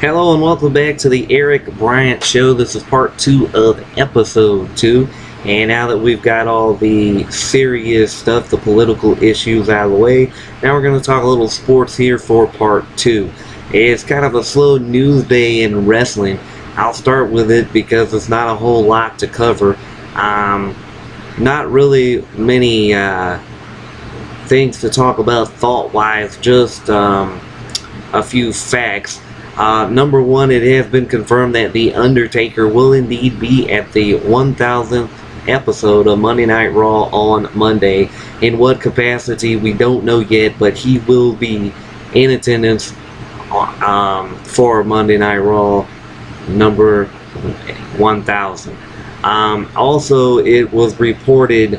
Hello and welcome back to the Erik Bryant Show. This is part 2 of episode 2. And now that we've got all the serious stuff, the political issues out of the way, now we're going to talk a little sports here for part 2. It's kind of a slow news day in wrestling. I'll start with it because it's not a whole lot to cover. Not really many things to talk about thought-wise, just a few facts. Number one, it has been confirmed that The Undertaker will indeed be at the 1000th episode of Monday Night Raw on Monday. In what capacity, we don't know yet, but he will be in attendance for Monday Night Raw number 1000. Also, it was reported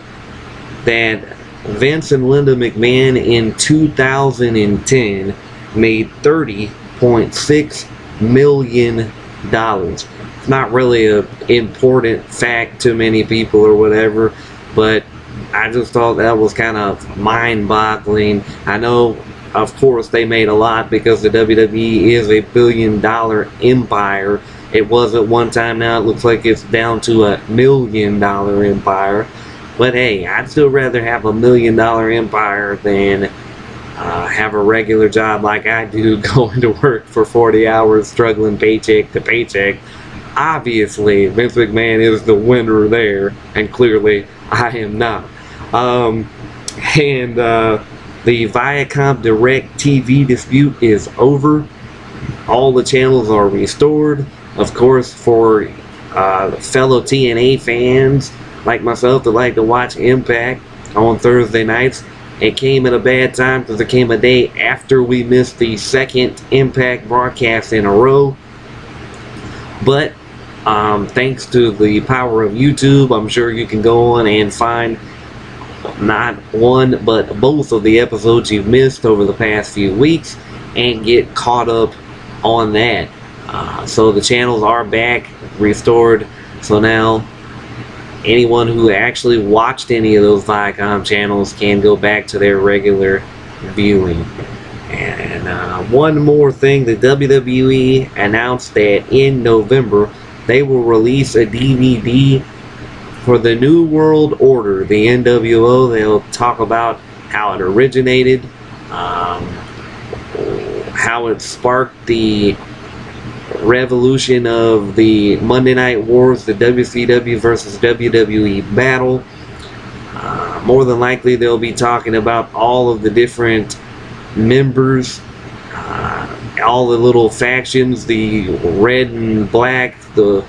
that Vince and Linda McMahon in 2010 made $30.6 million. It's not really an important fact to many people or whatever, but I just thought that was kind of mind-boggling. I know, of course, they made a lot because the WWE is a billion-dollar empire. It was at one time. Now it looks like it's down to $1 million empire. But hey, I'd still rather have $1 million empire than have a regular job like I do, going to work for 40 hours, struggling paycheck to paycheck. Obviously, Vince McMahon is the winner there, and clearly I am not. The Viacom Direct TV dispute is over. All the channels are restored. Of course, for fellow TNA fans like myself that like to watch Impact on Thursday nights, it came at a bad time because it came a day after we missed the second Impact broadcast in a row. But thanks to the power of YouTube, I'm sure you can go on and find not one but both of the episodes you've missed over the past few weeks and get caught up on that. So the channels are back, restored. So now anyone who actually watched any of those Viacom channels can go back to their regular viewing. And one more thing, the WWE announced that in November they will release a DVD for the New World Order, the NWO. They'll talk about how it originated, how it sparked the revolution of the Monday Night Wars, the WCW versus WWE battle. More than likely they'll be talking about all of the different members, all the little factions, the red and black, the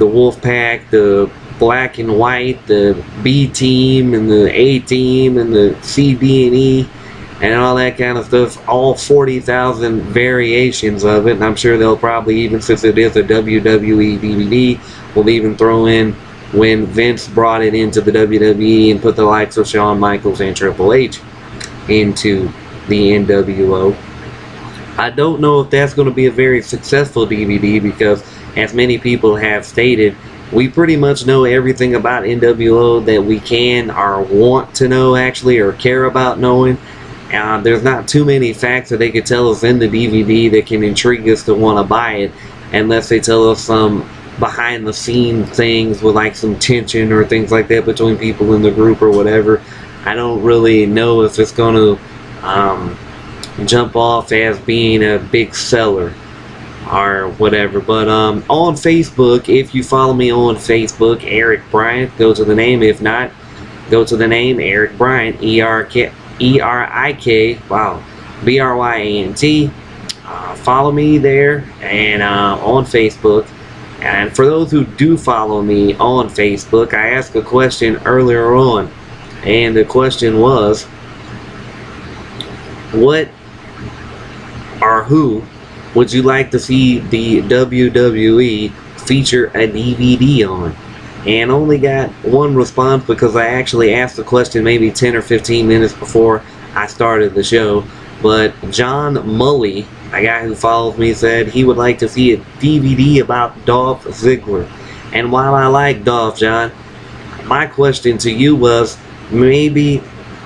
Wolf Pack, the black and white, the B team and the A team and the C, D, and E, and all that kind of stuff. All 40,000 variations of it. And I'm sure they'll probably, even since it is a WWE DVD, will even throw in when Vince brought it into the WWE and put the likes of Shawn Michaels and Triple H into the NWO. I don't know if that's going to be a very successful DVD because, as many people have stated, we pretty much know everything about NWO that we can or want to know, actually, or care about knowing. There's not too many facts that they could tell us in the DVD that can intrigue us to want to buy it, unless they tell us some behind the scenes things with like some tension or things like that between people in the group or whatever. I don't really know if it's going to jump off as being a big seller or whatever. But on Facebook, if you follow me on Facebook, Erik Bryant, go to the name. If not, go to the name Erik Bryant, E-R-I-K, wow, B-R-Y-A-N-T. Follow me there and on Facebook. And for those who do follow me on Facebook, I asked a question earlier on, and the question was, what or who would you like to see the WWE feature a DVD on? And only got one response because I actually asked the question maybe 10 or 15 minutes before I started the show. But John Mully, a guy who follows me, said he would like to see a DVD about Dolph Ziggler. And while I like Dolph, John, my question to you was, maybe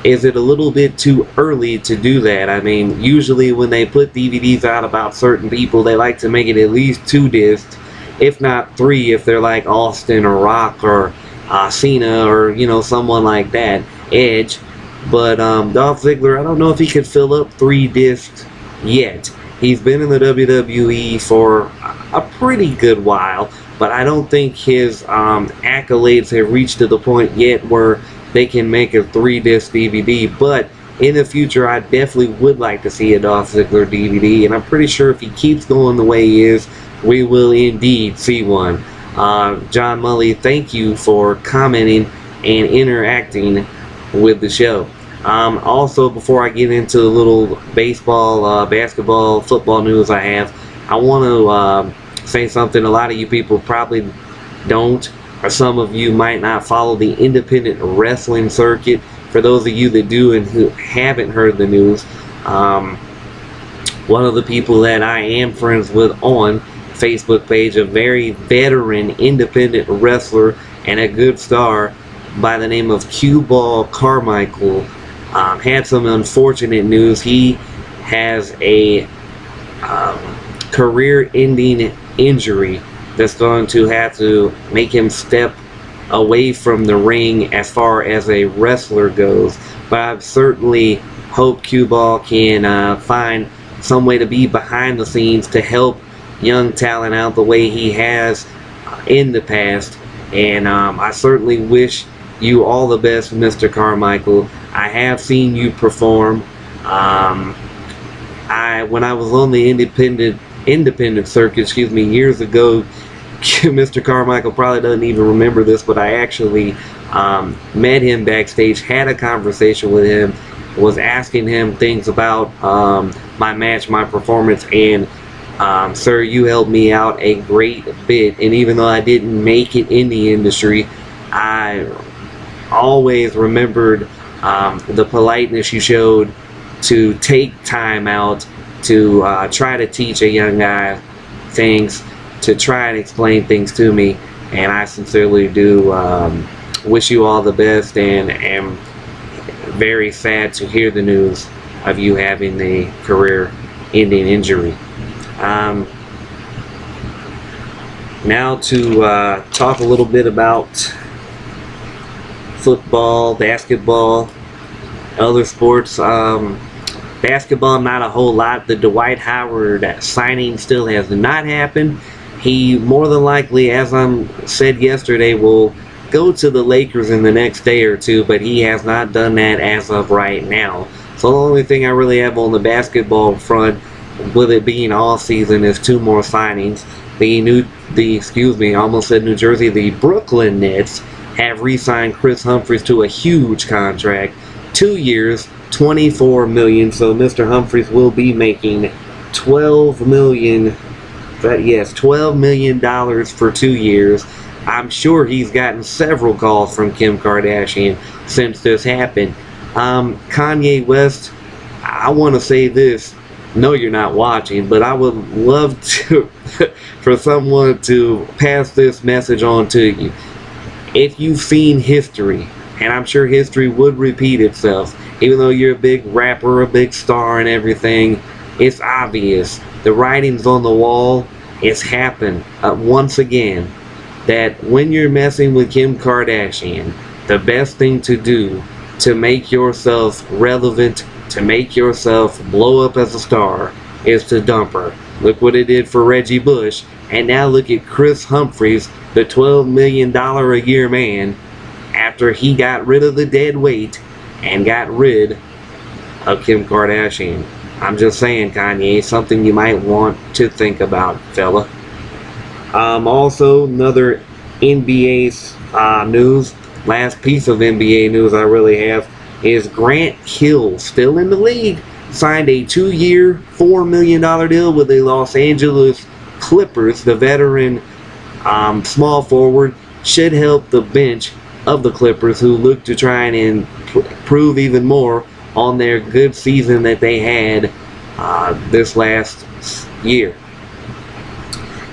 is it a little bit too early to do that? I mean, usually when they put DVDs out about certain people, they like to make it at least 2 discs, if not 3, if they're like Austin or Rock or Cena or, you know, someone like that, Edge. But Dolph Ziggler, I don't know if he could fill up 3 discs yet. He's been in the WWE for a pretty good while, but I don't think his accolades have reached to the point yet where they can make a 3-disc DVD. But in the future, I definitely would like to see a Dolph Ziggler DVD, and I'm pretty sure if he keeps going the way he is, we will indeed see one. John Mully, thank you for commenting and interacting with the show. Also, before I get into the little baseball, basketball, football news I have, I want to say something a lot of you people probably don't, or some of you might not follow the independent wrestling circuit. For those of you that do and who haven't heard the news, one of the people that I am friends with on Facebook page, a very veteran independent wrestler and a good star by the name of Q-Ball Carmichael, had some unfortunate news. He has a career-ending injury that's going to have to make him step away from the ring as far as a wrestler goes. But I certainly hope Q-Ball can find some way to be behind the scenes to help young talent out the way he has in the past. And I certainly wish you all the best, Mr. Carmichael. I have seen you perform. When I was on the independent circuit, years ago, Mr. Carmichael probably doesn't even remember this, but I actually met him backstage, had a conversation with him, was asking him things about my match, my performance, and sir, you helped me out a great bit. And even though I didn't make it in the industry, I always remembered the politeness you showed to take time out to try to teach a young guy things, to try and explain things to me. And I sincerely do wish you all the best, and am very sad to hear the news of you having the career-ending injury. Now to talk a little bit about football, basketball, other sports. Basketball, not a whole lot. The Dwight Howard signing still has not happened. He more than likely, as I said yesterday, will go to the Lakers in the next day or two, but he has not done that as of right now. So the only thing I really have on the basketball front, with it being all season, is 2 more signings. I almost said New Jersey. The Brooklyn Nets have re-signed Chris Humphries to a huge contract, 2 years, $24 million. So Mr. Humphries will be making $12 million. Yes, $12 million for 2 years. I'm sure he's gotten several calls from Kim Kardashian since this happened. Kanye West, I want to say this. No, you're not watching, but I would love to for someone to pass this message on to you. If you've seen history, and I'm sure history would repeat itself, even though you're a big rapper, a big star and everything, it's obvious. The writing's on the wall. It's happened once again, that when you're messing with Kim Kardashian, the best thing to do to make yourself relevant, to make yourself blow up as a star, is to dump her. Look what it did for Reggie Bush, and now look at Chris Humphries, the $12 million a year man, after he got rid of the dead weight and got rid of Kim Kardashian. I'm just saying, Kanye, something you might want to think about, fella. Also, another NBA news, last piece of NBA news I really have, is Grant Hill, still in the league, signed a 2-year, $4 million deal with the Los Angeles Clippers. The veteran small forward should help the bench of the Clippers, who look to try and improve even more on their good season that they had this last year.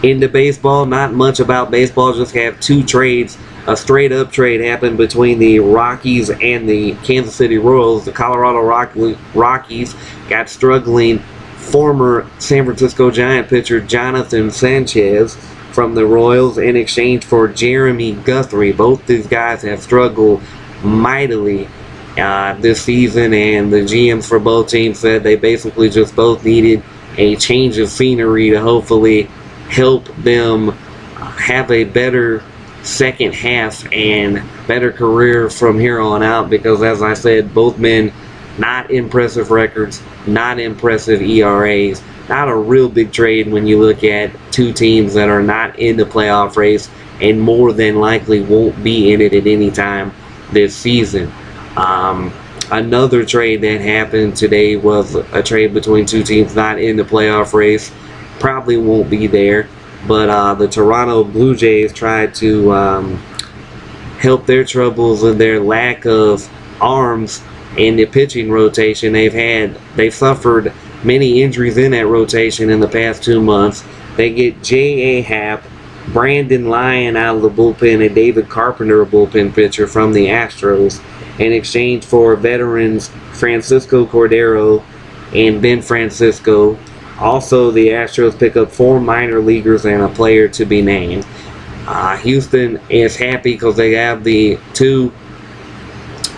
Into baseball, not much about baseball, just have 2 trades a straight-up trade happened between the Rockies and the Kansas City Royals. The Colorado Rockies got struggling former San Francisco Giant pitcher Jonathan Sanchez from the Royals in exchange for Jeremy Guthrie. Both these guys have struggled mightily this season, and the GMs for both teams said they basically just both needed a change of scenery to hopefully help them have a better second half and better career from here on out, because as I said, both men not impressive records, not impressive ERAs, not a real big trade when you look at two teams that are not in the playoff race and more than likely won't be in it at any time this season. Another trade that happened today was a trade between two teams not in the playoff race, probably won't be there. But the Toronto Blue Jays tried to help their troubles with their lack of arms in the pitching rotation. They've suffered many injuries in that rotation in the past 2 months. They get J.A. Happ, Brandon Lyon out of the bullpen, and David Carpenter, a bullpen pitcher from the Astros, in exchange for veterans Francisco Cordero and Ben Francisco. Also, the Astros pick up 4 minor leaguers and a player to be named. Houston is happy because they have the 2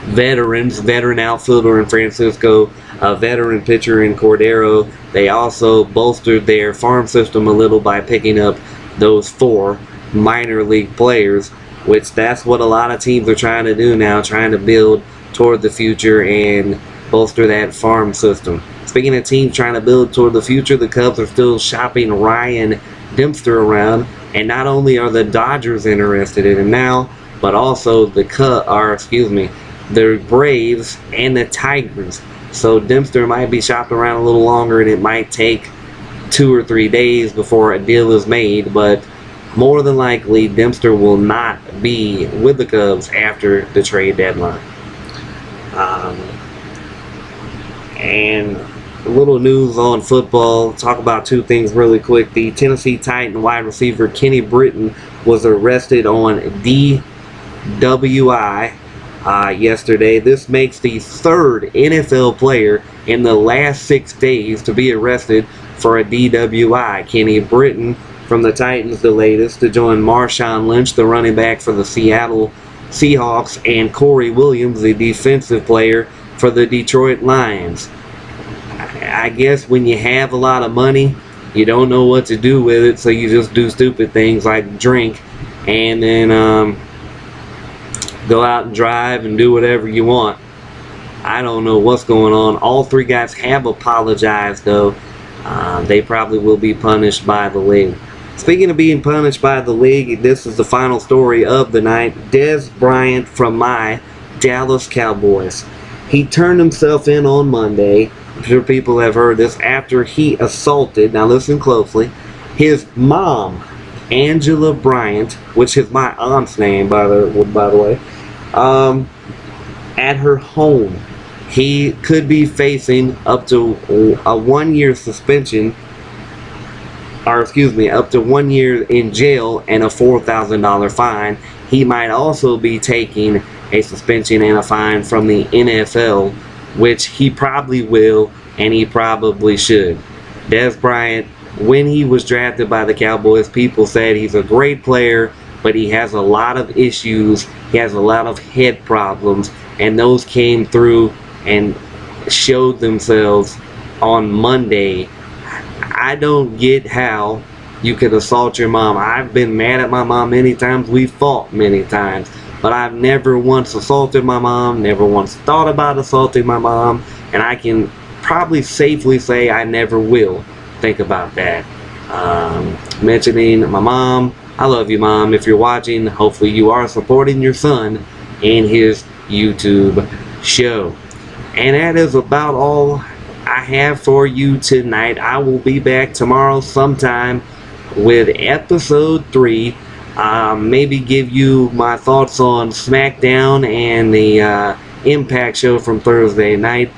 veterans, veteran outfielder in Francisco, a veteran pitcher in Cordero. They also bolstered their farm system a little by picking up those 4 minor league players, which that's what a lot of teams are trying to do now, trying to build toward the future and bolster that farm system. Speaking of teams trying to build toward the future, the Cubs are still shopping Ryan Dempster around, and not only are the Dodgers interested in him now, but also the Braves and the Tigers. So Dempster might be shopped around a little longer, and it might take 2 or 3 days before a deal is made, but more than likely Dempster will not be with the Cubs after the trade deadline. And a little news on football. Talk about 2 things really quick. The Tennessee Titan wide receiver Kenny Britton was arrested on DWI yesterday. This makes the 3rd NFL player in the last 6 days to be arrested for a DWI. Kenny Britton from the Titans, the latest, to join Marshawn Lynch, the running back for the Seattle Seahawks, and Corey Williams, the defensive player for the Detroit Lions. I guess when you have a lot of money, you don't know what to do with it, so you just do stupid things like drink and then go out and drive and do whatever you want. I don't know what's going on. All 3 guys have apologized, though. They probably will be punished by the league. Speaking of being punished by the league, this is the final story of the night. Dez Bryant from my Dallas Cowboys. He turned himself in on Monday. I'm sure people have heard this, after he assaulted, now listen closely, his mom, Angela Bryant, which is my aunt's name, by the way, at her home. He could be facing up to a 1-year suspension, or excuse me, up to 1 year in jail and a $4,000 fine. He might also be taking a suspension and a fine from the NFL, which he probably will, and he probably should. Dez Bryant, when he was drafted by the Cowboys, people said he's a great player, but he has a lot of issues. He has a lot of head problems, and those came through and showed themselves on Monday. I don't get how you could assault your mom. I've been mad at my mom many times. We fought many times. But I've never once assaulted my mom, never once thought about assaulting my mom, and I can probably safely say I never will think about that. Mentioning my mom, I love you, Mom. If you're watching, hopefully you are supporting your son in his YouTube show. And that is about all I have for you tonight. I will be back tomorrow sometime with episode 3. Maybe give you my thoughts on SmackDown and the Impact show from Thursday night.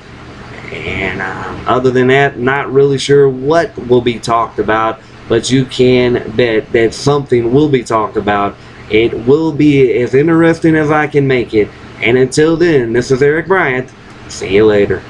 And other than that, not really sure what will be talked about, but you can bet that something will be talked about It will be as interesting as I can make it. And until then, this is Erik Bryant. See you later.